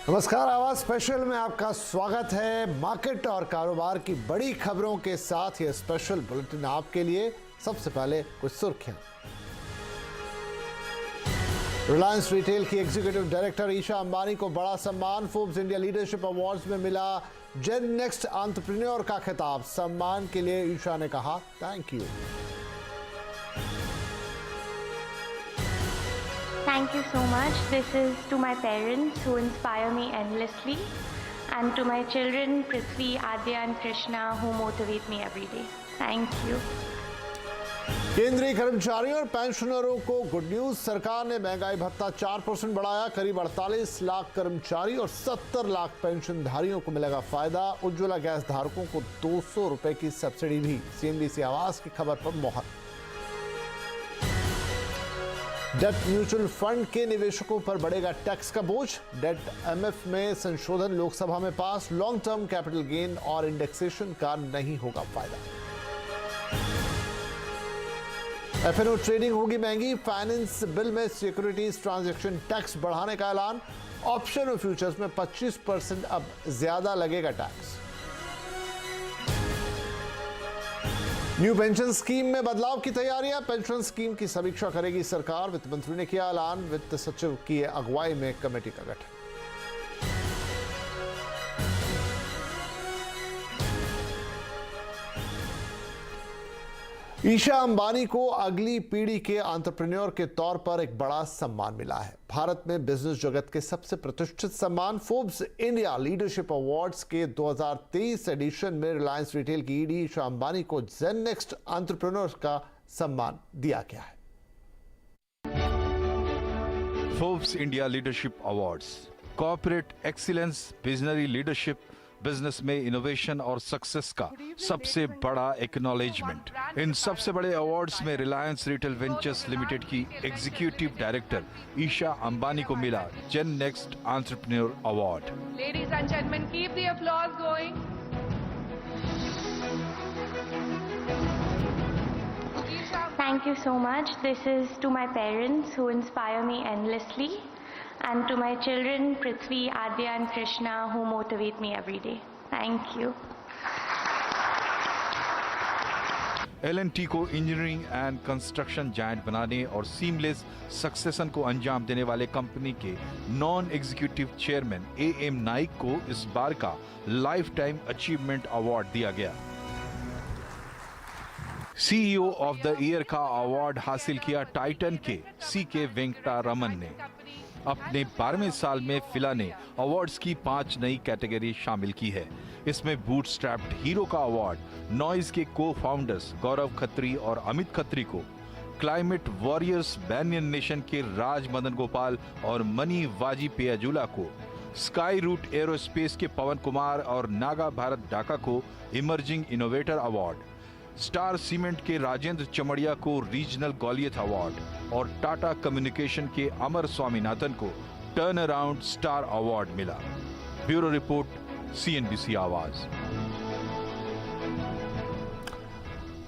नमस्कार, आवाज स्पेशल में आपका स्वागत है। मार्केट और कारोबार की बड़ी खबरों के साथ ये स्पेशल बुलेटिन आपके लिए। सबसे पहले कुछ सुर्खियां। रिलायंस रिटेल की एग्जीक्यूटिव डायरेक्टर ईशा अंबानी को बड़ा सम्मान। फोर्ब्स इंडिया लीडरशिप अवार्ड्स में मिला जेन नेक्स्ट एंटरप्रेन्योर का खिताब। सम्मान के लिए ईशा ने कहा thank you. Thank you so much. This is to my parents who inspire me endlessly, and to my children Prithvi, Adya and Krishna who motivate me every day. Thank you. केंद्रीय कर्मचारियों और पेंशनरों को गुड न्यूज। सरकार ने महंगाई भत्ता 4% बढ़ाया। करीब 48 लाख कर्मचारी और 70 लाख पेंशनधारियों को मिलेगा फायदा। उज्ज्वला गैस धारकों को 200 रुपए की सब्सिडी भी। सीएनबीसी आवाज की खबर पर मोहर। डेट म्यूचुअल फंड के निवेशकों पर बढ़ेगा टैक्स का बोझ। डेट एमएफ में संशोधन लोकसभा में पास। लॉन्ग टर्म कैपिटल गेन और इंडेक्सेशन का नहीं होगा फायदा। एफएनओ ट्रेडिंग होगी महंगी। फाइनेंस बिल में सिक्योरिटीज ट्रांजैक्शन टैक्स बढ़ाने का ऐलान। ऑप्शन और फ्यूचर्स में 25% अब ज्यादा लगेगा टैक्स। न्यू पेंशन स्कीम में बदलाव की तैयारियां। पेंशन स्कीम की समीक्षा करेगी सरकार। वित्त मंत्री ने किया ऐलान। वित्त सचिव की अगुवाई में कमेटी का गठन। ईशा अंबानी को अगली पीढ़ी के एंटरप्रेन्योर के तौर पर एक बड़ा सम्मान मिला है। भारत में बिजनेस जगत के सबसे प्रतिष्ठित सम्मान फोर्ब्स इंडिया लीडरशिप अवार्ड्स के 2023 एडिशन में रिलायंस रिटेल की ईडी ईशा अंबानी को जेन नेक्स्ट एंटरप्रेन्योर का सम्मान दिया गया है। Forbes India leadership awards corporate excellence, visionary leadership, business में इनोवेशन और सक्सेस का सबसे बड़ा एक्नॉलेजमेंट। इन सबसे बड़े अवार्ड्स में रिलायंस रिटेल वेंचर्स लिमिटेड की एग्जीक्यूटिव डायरेक्टर ईशा अंबानी को मिला Gen next entrepreneur award. Ladies and gentlemen, keep the applause going. Thank you so much. This is to my parents who inspire me endlessly, and to my children Prithvi, Adya and Krishna who motivate me every day. Thank you. L&T को engineering and construction giant बनाने और seamless succession को अंजाम देने वाले company के non executive chairman AM Naik को इस बार का लाइफ टाइम अचीवमेंट अवार्ड दिया गया। CEO ऑफ द ईयर का अवार्ड हासिल किया टाइटन के CK वेंकटरमन ने। अपने 12वें साल में फिला ने अवार्ड्स की 5 नई कैटेगरी शामिल की है। इसमें बूटस्ट्रैप्ड हीरो का अवार्ड नॉइज के को फाउंडर्स गौरव खत्री और अमित खत्री को, क्लाइमेट वॉरियर्स बैनियन नेशन के राज मदन गोपाल और मनी वाजी पेयाजुला को, स्काई रूट एरोस्पेस के पवन कुमार और नागा भारत डाका को emerging innovator award, star cement के राजेंद्र चमड़िया को रीजनल गौलियत अवार्ड और टाटा कम्युनिकेशन के अमर स्वामीनाथन को टर्न अराउंड स्टार अवार्ड मिला। ब्यूरो रिपोर्ट, CNBC आवाज।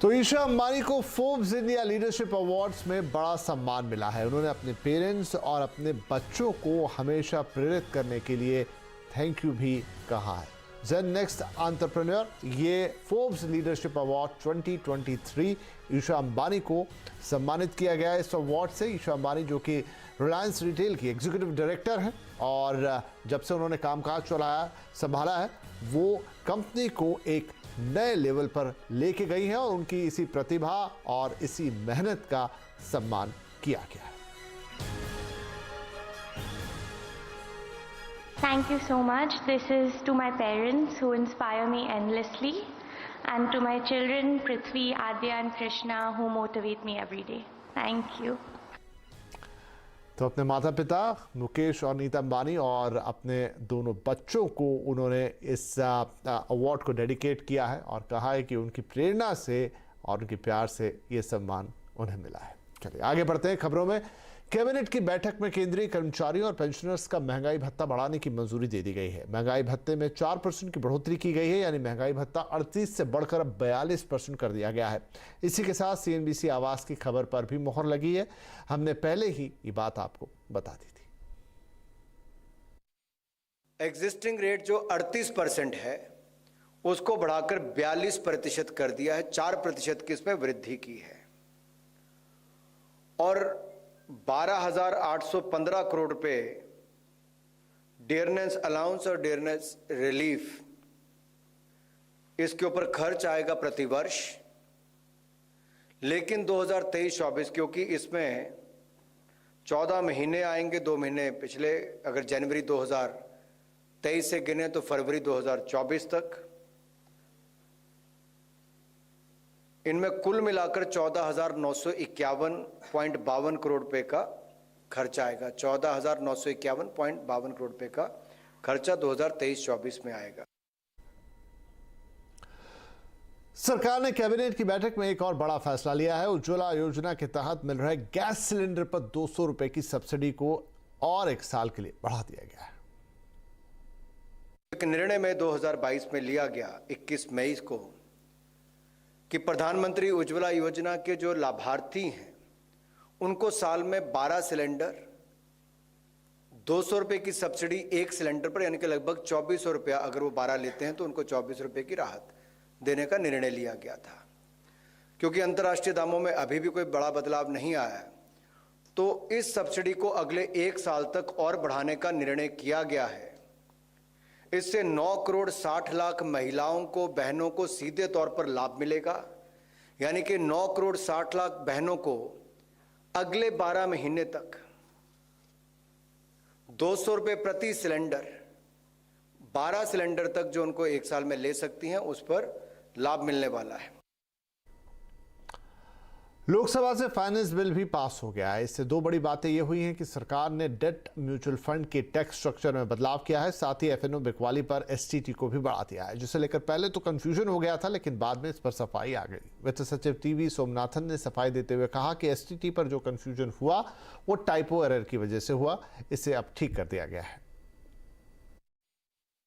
तो ईशा अंबानी को फोर्ब्स इंडिया लीडरशिप अवार्ड्स में बड़ा सम्मान मिला है। उन्होंने अपने पेरेंट्स और अपने बच्चों को हमेशा प्रेरित करने के लिए थैंक यू भी कहा है। जेन नेक्स्ट एंटरप्रेन्योर, ये Forbes leadership award 2023 Isha Ambani को सम्मानित किया गया है। इस अवार्ड से ईशा अंबानी, जो कि रिलायंस रिटेल की एग्जीक्यूटिव डायरेक्टर हैं और जब से उन्होंने कामकाज संभाला है, वो कंपनी को एक नए लेवल पर लेके गई हैं और उनकी इसी प्रतिभा और इसी मेहनत का सम्मान किया गया है। Thank you so much. This is to my parents who inspire me endlessly, and to my children Prithvi, Adya and Krishna who motivate me every day. Thank you. तो अपने माता पिता मुकेश और नीता अंबानी और अपने दोनों बच्चों को उन्होंने इस अवार्ड को डेडिकेट किया है और कहा है कि उनकी प्रेरणा से और उनके प्यार से ये सम्मान उन्हें मिला है। चलिए आगे बढ़ते हैं खबरों में। कैबिनेट की बैठक में केंद्रीय कर्मचारियों और पेंशनर्स का महंगाई भत्ता बढ़ाने की मंजूरी दे दी गई है। महंगाई भत्ते में 4% की बढ़ोतरी की गई है, यानी महंगाई भत्ता 38 से बढ़कर अब 42% कर दिया गया है। इसी के साथ CNBC आवाज की खबर पर भी मोहर लगी है। हमने पहले ही ये बात आपको बता दी थी। एग्जिस्टिंग रेट जो 38% है उसको बढ़ाकर 42% कर दिया है, 4% की इसमें वृद्धि की है और 12,815 करोड़ रुपए डियरनेस अलाउंस और डियरनेस रिलीफ इसके ऊपर खर्च आएगा प्रति वर्ष। लेकिन 2023-24 क्योंकि इसमें 14 महीने आएंगे, 2 महीने पिछले, अगर जनवरी 2023 से गिने तो फरवरी 2024 तक, इनमें कुल मिलाकर 14,951.52 करोड़ रुपए का खर्चा आएगा। 14,951.52 करोड़ रुपए का खर्चा 2023-24 में आएगा। सरकार ने कैबिनेट की बैठक में एक और बड़ा फैसला लिया है। उज्ज्वला योजना के तहत मिल रहे गैस सिलेंडर पर 200 रुपए की सब्सिडी को और 1 साल के लिए बढ़ा दिया गया है। एक निर्णय में 2022 में लिया गया 21 मई को कि प्रधानमंत्री उज्ज्वला योजना के जो लाभार्थी हैं उनको साल में 12 सिलेंडर 200 रुपए की सब्सिडी 1 सिलेंडर पर, यानी कि लगभग 2400 रुपया, अगर वो 12 लेते हैं तो उनको 2400 रुपए की राहत देने का निर्णय लिया गया था। क्योंकि अंतर्राष्ट्रीय दामों में अभी भी कोई बड़ा बदलाव नहीं आया है, तो इस सब्सिडी को अगले 1 साल तक और बढ़ाने का निर्णय किया गया है। इससे 9 करोड़ 60 लाख महिलाओं को, बहनों को सीधे तौर पर लाभ मिलेगा, यानी कि 9 करोड़ 60 लाख बहनों को अगले 12 महीने तक 200 रुपए प्रति सिलेंडर, 12 सिलेंडर तक जो उनको 1 साल में ले सकती हैं, उस पर लाभ मिलने वाला है। लोकसभा से फाइनेंस बिल भी पास हो गया है। इससे 2 बड़ी बातें ये हुई हैं कि सरकार ने डेट म्यूचुअल फंड के टैक्स स्ट्रक्चर में बदलाव किया है, साथ ही एफएनओ बिकवाली पर एसटीटी को भी बढ़ा दिया है, जिसे लेकर पहले तो कंफ्यूजन हो गया था, लेकिन बाद में इस पर सफाई आ गई। वित्त सचिव टीवी सोमनाथन ने सफाई देते हुए कहा कि एसटीटी पर जो कंफ्यूजन हुआ वो टाइपो एरर की वजह से हुआ, इसे अब ठीक कर दिया गया है।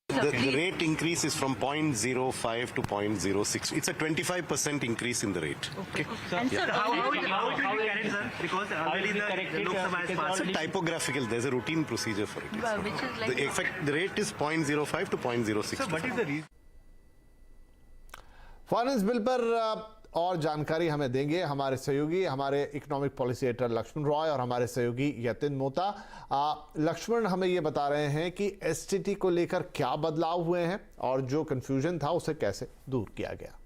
The rate increase is from 0.05 to 0.06. It's a 25% increase in the rate. Okay. And sir, how will it be corrected, sir? Because already the Lok Sabha has passed. It's a typographical. There's a routine procedure for it. Which is like The rate is 0.05 to 0.06. Sir, what is the reason? Finance bill पर और जानकारी हमें देंगे हमारे सहयोगी, हमारे economic policy editor Lakshman Roy और हमारे सहयोगी यतिन मोता। लक्ष्मण हमें ये बता रहे हैं कि एसटीटी को लेकर क्या बदलाव हुए हैं और जो कंफ्यूजन था उसे कैसे दूर किया गया।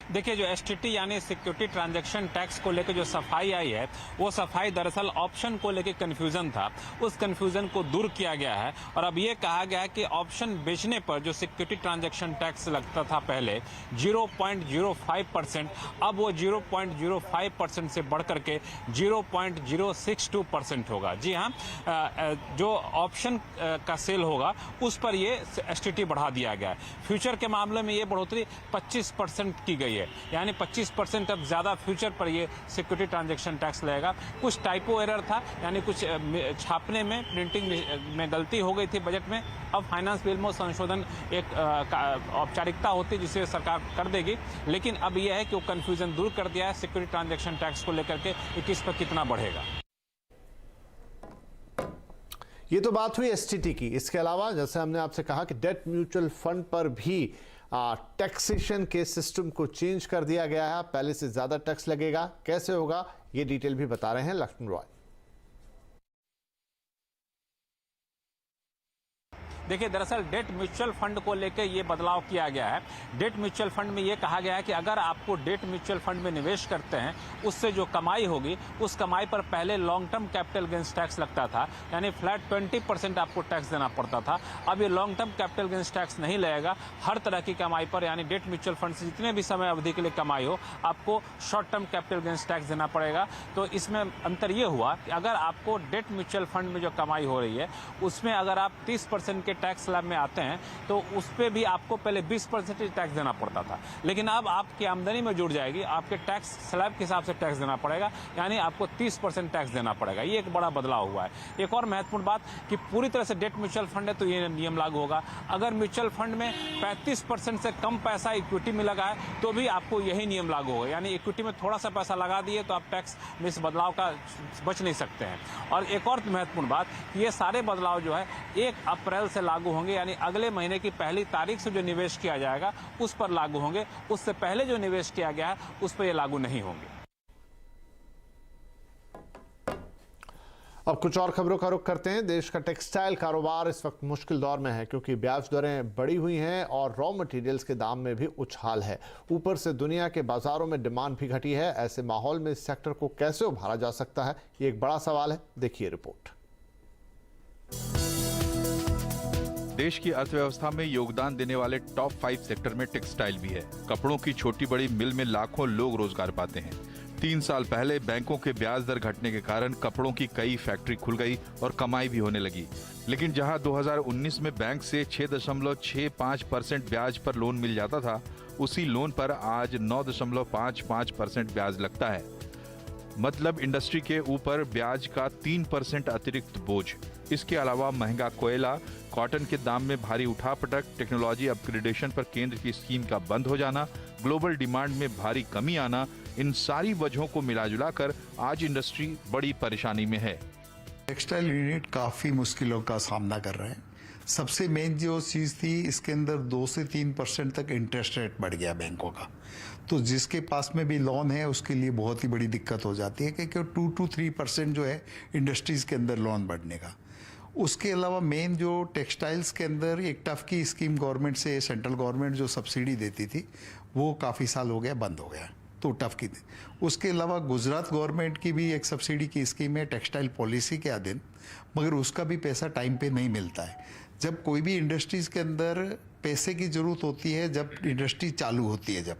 देखिए, जो एसटीटी यानी सिक्योरिटी ट्रांजैक्शन टैक्स को लेकर जो सफाई आई है, वो सफाई दरअसल ऑप्शन को लेकर कंफ्यूजन था, उस कंफ्यूजन को दूर किया गया है और अब ये कहा गया है कि ऑप्शन बेचने पर जो सिक्योरिटी ट्रांजैक्शन टैक्स लगता था पहले 0.05%, अब वो 0.05% से बढ़ करके 0.062% होगा। जी हाँ, जो ऑप्शन का सेल होगा उस पर ये एसटीटी बढ़ा दिया गया है। फ्यूचर के मामले में ये बढ़ोतरी 25% की गई है, यानी 25% अब ज्यादा फ्यूचर पर ये सिक्योरिटी ट्रांजैक्शन टैक्स लगेगा। कुछ टाइपो एरर था, यानी कुछ छापने में, प्रिंटिंग में गलती हो गई थी बजट में। अब फाइनेंस बिल में संशोधन एक औपचारिकता होती है जिसे सरकार कर देगी, लेकिन अब यह है कि वो कंफ्यूजन दूर कर दिया है सिक्योरिटी ट्रांजैक्शन टैक्स को लेकर के कि किस पर कितना बढ़ेगा। ये तो बात हुई एसटीटी की। इसके अलावा जैसे हमने आपसे कहा कि डेट म्यूचुअल फंड पर भी टैक्सेशन के सिस्टम को चेंज कर दिया गया है। पहले से ज्यादा टैक्स लगेगा, कैसे होगा ये डिटेल भी बता रहे हैं लक्ष्मण रॉय। देखिए, दरअसल डेट म्यूचुअल फंड को लेकर ये बदलाव किया गया है। डेट म्यूचुअल फंड में ये कहा गया है कि अगर आपको डेट म्यूचुअल फंड में निवेश करते हैं, उससे जो कमाई होगी उस कमाई पर पहले long term capital gains tax लगता था, यानी फ्लैट 20% आपको टैक्स देना पड़ता था। अब ये long term capital gains tax नहीं लगेगा। हर तरह की कमाई पर, यानी डेट म्यूचुअल फंड से जितने भी समय अवधि के लिए कमाई हो, आपको short term capital gains tax देना पड़ेगा। तो इसमें अंतर ये हुआ कि अगर आपको डेट म्यूचुअल फंड में जो कमाई हो रही है उसमें अगर आप 30% के के टैक्स स्लैब में आते हैं तो उस पर भी आपको पहले 20% टैक्स देना पड़ता था, लेकिन अब आपकी आमदनी में जुड़ जाएगी, आपके टैक्स स्लैब के हिसाब से टैक्स देना पड़ेगा, यानी आपको 30% टैक्स देना पड़ेगा। ये एक बड़ा बदलाव हुआ है। एक और महत्वपूर्ण बात कि पूरी तरह से डेट म्यूचुअल फंड है तो ये नियम लागू होगा। अगर म्यूचुअल फंड में 35% से कम पैसा इक्विटी में लगा है तो भी आपको यही नियम लागू होगा, यानी इक्विटी में थोड़ा सा पैसा लगा दिए तो आप टैक्स में इस बदलाव का बच नहीं सकते हैं। और एक और महत्वपूर्ण बात, ये सारे बदलाव जो है 1 अप्रैल से लागू होंगे, यानी अगले महीने की पहली तारीख से जो निवेश किया जाएगा उस पर लागू होंगे। उससे पहले जो निवेश किया गया है उस पर ये लागू नहीं होंगे। अब कुछ और खबरों का रुख करते हैं। देश का टेक्सटाइल कारोबार इस वक्त मुश्किल दौर में है क्योंकि ब्याज दरें बढ़ी हुई हैं और रॉ मटेरियल्स के दाम में भी उछाल है। ऊपर से दुनिया के बाजारों में डिमांड भी घटी है। ऐसे माहौल में इस सेक्टर को कैसे उभारा जा सकता है, ये एक बड़ा सवाल है। देखिए रिपोर्ट। देश की अर्थव्यवस्था में योगदान देने वाले टॉप 5 सेक्टर में टेक्सटाइल भी है। कपड़ों की छोटी बड़ी मिल में लाखों लोग रोजगार पाते हैं। 3 साल पहले बैंकों के ब्याज दर घटने के कारण कपड़ों की कई फैक्ट्री खुल गई और कमाई भी होने लगी। लेकिन जहां 2019 में बैंक से 6.65% ब्याज पर लोन मिल जाता था, उसी लोन पर आज 9.55% ब्याज लगता है। मतलब इंडस्ट्री के ऊपर ब्याज का 3% अतिरिक्त बोझ। इसके अलावा महंगा कोयला, कॉटन के दाम में भारी उठापटक, टेक्नोलॉजी अपग्रेडेशन पर केंद्र की स्कीम का बंद हो जाना, ग्लोबल डिमांड में भारी कमी आना, इन सारी वजहों को मिलाजुलाकर आज इंडस्ट्री बड़ी परेशानी में है। टेक्सटाइल यूनिट काफी मुश्किलों का सामना कर रहे हैं। सबसे मेन जो चीज थी, इसके अंदर 2 से 3% तक इंटरेस्ट रेट बढ़ गया बैंकों का, तो जिसके पास में भी लोन है उसके लिए बहुत ही बड़ी दिक्कत हो जाती है क्योंकि 2 to 3% जो है इंडस्ट्रीज के अंदर लोन बढ़ने का। उसके अलावा मेन जो टेक्सटाइल्स के अंदर एक टफ की स्कीम गवर्नमेंट से, सेंट्रल गवर्नमेंट जो सब्सिडी देती थी वो काफ़ी साल हो गया बंद हो गया, तो टफ की। उसके अलावा गुजरात गवर्नमेंट की भी एक सब्सिडी की स्कीम है टेक्सटाइल पॉलिसी के अधीन, मगर उसका भी पैसा टाइम पे नहीं मिलता है। जब कोई भी इंडस्ट्रीज़ के अंदर पैसे की ज़रूरत होती है, जब इंडस्ट्री चालू होती है,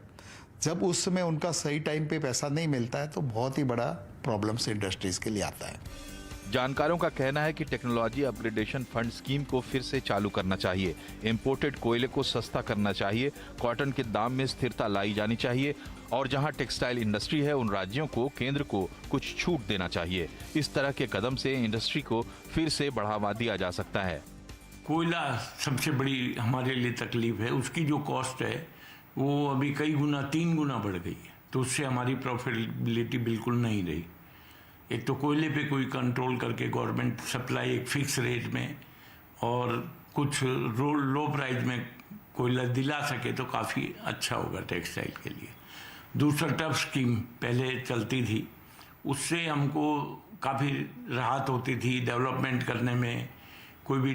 जब उस समय उनका सही टाइम पे पैसा नहीं मिलता है तो बहुत ही बड़ा प्रॉब्लम्स इंडस्ट्रीज़ के लिए आता है। जानकारों का कहना है कि टेक्नोलॉजी अपग्रेडेशन फंड स्कीम को फिर से चालू करना चाहिए, इंपोर्टेड कोयले को सस्ता करना चाहिए, कॉटन के दाम में स्थिरता लाई जानी चाहिए और जहां टेक्सटाइल इंडस्ट्री है उन राज्यों को केंद्र को कुछ छूट देना चाहिए। इस तरह के कदम से इंडस्ट्री को फिर से बढ़ावा दिया जा सकता है। कोयला सबसे बड़ी हमारे लिए तकलीफ है, उसकी जो कॉस्ट है वो अभी कई गुना 3 गुना बढ़ गई है, तो उससे हमारी प्रॉफिटेबिलिटी बिल्कुल नहीं रही। एक तो कोयले पे कोई कंट्रोल करके गवर्नमेंट सप्लाई एक फिक्स रेट में और कुछ लो प्राइस में कोयला दिला सके तो काफ़ी अच्छा होगा टेक्सटाइल के लिए। दूसरा टफ स्कीम पहले चलती थी, उससे हमको काफ़ी राहत होती थी, डेवलपमेंट करने में, कोई भी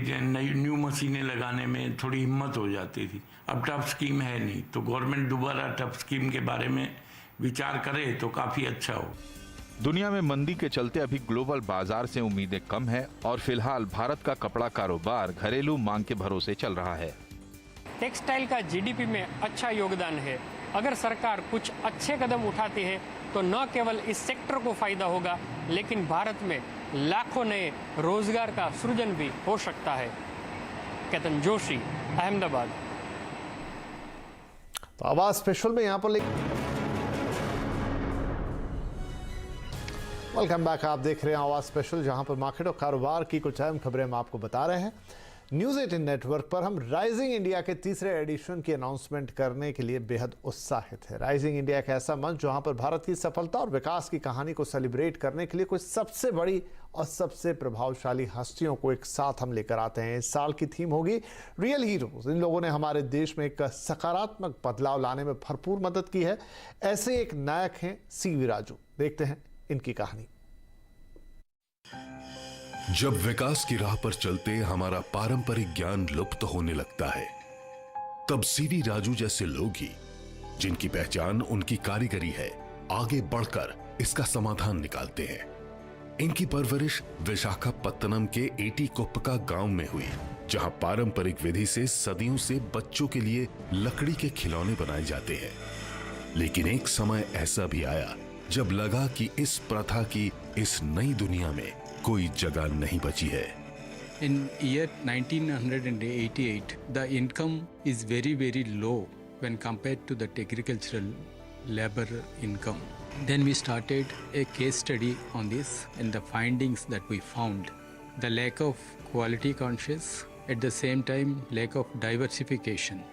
न्यू मशीनें लगाने में थोड़ी हिम्मत हो जाती थी। अब टफ स्कीम है नहीं, तो गवर्नमेंट दोबारा टफ स्कीम के बारे में विचार करे तो काफ़ी अच्छा हो। दुनिया में मंदी के चलते अभी ग्लोबल बाजार से उम्मीदें कम है और फिलहाल भारत का कपड़ा कारोबार घरेलू मांग के भरोसे चल रहा है। टेक्सटाइल का जीडीपी में अच्छा योगदान है। अगर सरकार कुछ अच्छे कदम उठाती है तो न केवल इस सेक्टर को फायदा होगा, लेकिन भारत में लाखों नए रोजगार का सृजन भी हो सकता है। केतन जोशी, अहमदाबाद। तो आवाज स्पेशल में यहाँ पर वेलकम बैक। आप देख रहे हैं आवाज स्पेशल, जहां पर मार्केट और कारोबार की कुछ अहम खबरें हम आपको बता रहे हैं। न्यूज़ 18 नेटवर्क पर हम राइजिंग इंडिया के तीसरे एडिशन की अनाउंसमेंट करने के लिए बेहद उत्साहित है। राइजिंग इंडिया एक ऐसा मंच जहां पर भारत की सफलता और विकास की कहानी को सेलिब्रेट करने के लिए कुछ सबसे बड़ी और सबसे प्रभावशाली हस्तियों को एक साथ हम लेकर आते हैं। इस साल की थीम होगी रियल हीरोज। इन लोगों ने हमारे देश में एक सकारात्मक बदलाव लाने में भरपूर मदद की है। ऐसे एक नायक हैं सीवी राजू। देखते हैं इनकी कहानी। जब विकास की राह पर चलते हमारा पारंपरिक ज्ञान लुप्त होने लगता है, तब सीवी राजू जैसे लोग ही, जिनकी पहचान उनकी कारीगरी है, आगे बढ़कर इसका समाधान निकालते हैं। इनकी परवरिश विशाखापत्तनम के एटीकोप्पका गांव में हुई, जहां पारंपरिक विधि से सदियों से बच्चों के लिए लकड़ी के खिलौने बनाए जाते हैं। लेकिन एक समय ऐसा भी आया जब लगा कि इस प्रथा की इस नई दुनिया में कोई जगह नहीं बची है। In year 1988, the income is very, very low when compared to the agricultural labor income. Then we started a case study on this, and the findings that we found, the lack of quality conscious, at the same time lack of diversification.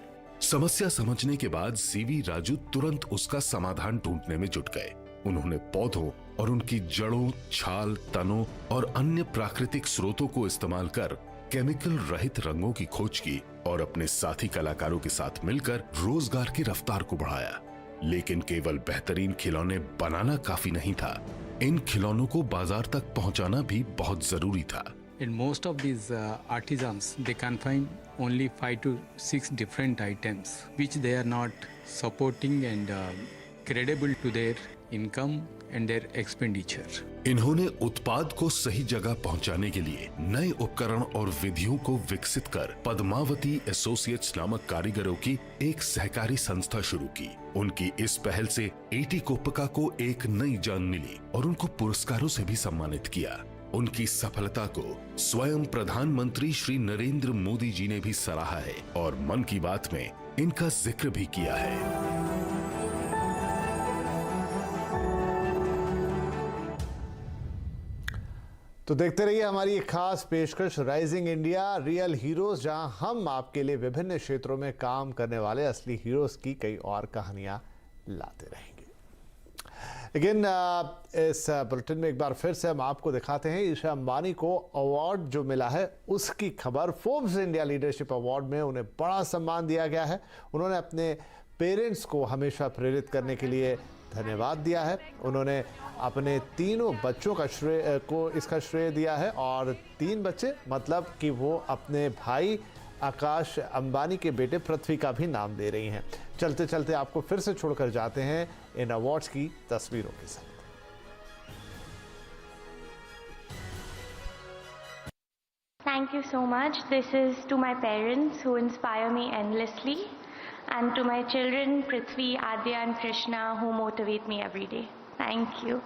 समस्या समझने के बाद CV Raju तुरंत उसका समाधान ढूंढने में जुट गए। उन्होंने पौधों और उनकी जड़ों, छाल, तनों और अन्य प्राकृतिक स्रोतों को इस्तेमाल कर केमिकल रहित रंगों की खोज की और अपने साथी कलाकारों के साथ मिलकर रोजगार की रफ्तार को बढ़ाया। लेकिन केवल बेहतरीन खिलौने बनाना काफी नहीं था, इन खिलौनों को बाजार तक पहुंचाना भी बहुत जरूरी था। And most of these artisans, they can find only 5 to 6 different items which they are not supporting and credible to their income and their expenditure. इन्होंने उत्पाद को सही जगह पहुंचाने के लिए नए उपकरण और विधियों को विकसित कर पद्मावती एसोसिएट्स नामक कारीगरों की एक सहकारी संस्था शुरू की। उनकी इस पहल से एटी कोप्पका को एक नई जान मिली और उनको पुरस्कारों से भी सम्मानित किया। उनकी सफलता को स्वयं प्रधानमंत्री श्री नरेंद्र मोदी जी ने भी सराहा है और मन की बात में इनका जिक्र भी किया है। तो देखते रहिए हमारी एक खास पेशकश राइजिंग इंडिया रियल हीरोज, जहां हम आपके लिए विभिन्न क्षेत्रों में काम करने वाले असली हीरोज की कई और कहानियां लाते रहेंगे। लेकिन इस बुलेटिन में एक बार फिर से हम आपको दिखाते हैं ईशा अंबानी को अवार्ड जो मिला है उसकी खबर। फोर्ब्स इंडिया लीडरशिप अवार्ड में उन्हें बड़ा सम्मान दिया गया है। उन्होंने अपने पेरेंट्स को हमेशा प्रेरित करने के लिए धन्यवाद दिया है। उन्होंने अपने तीनों बच्चों का इसका श्रेय दिया है और 3 बच्चे मतलब कि वो अपने भाई आकाश अंबानी के बेटे पृथ्वी का भी नाम दे रही हैं। चलते चलते आपको फिर से छोड़कर जाते हैं इन अवार्ड्स की तस्वीरों के साथ। Thank you so much. This is to my parents who inspire me endlessly, and to my children Prithvi, Adya and Krishna who motivate me every day. Thank you.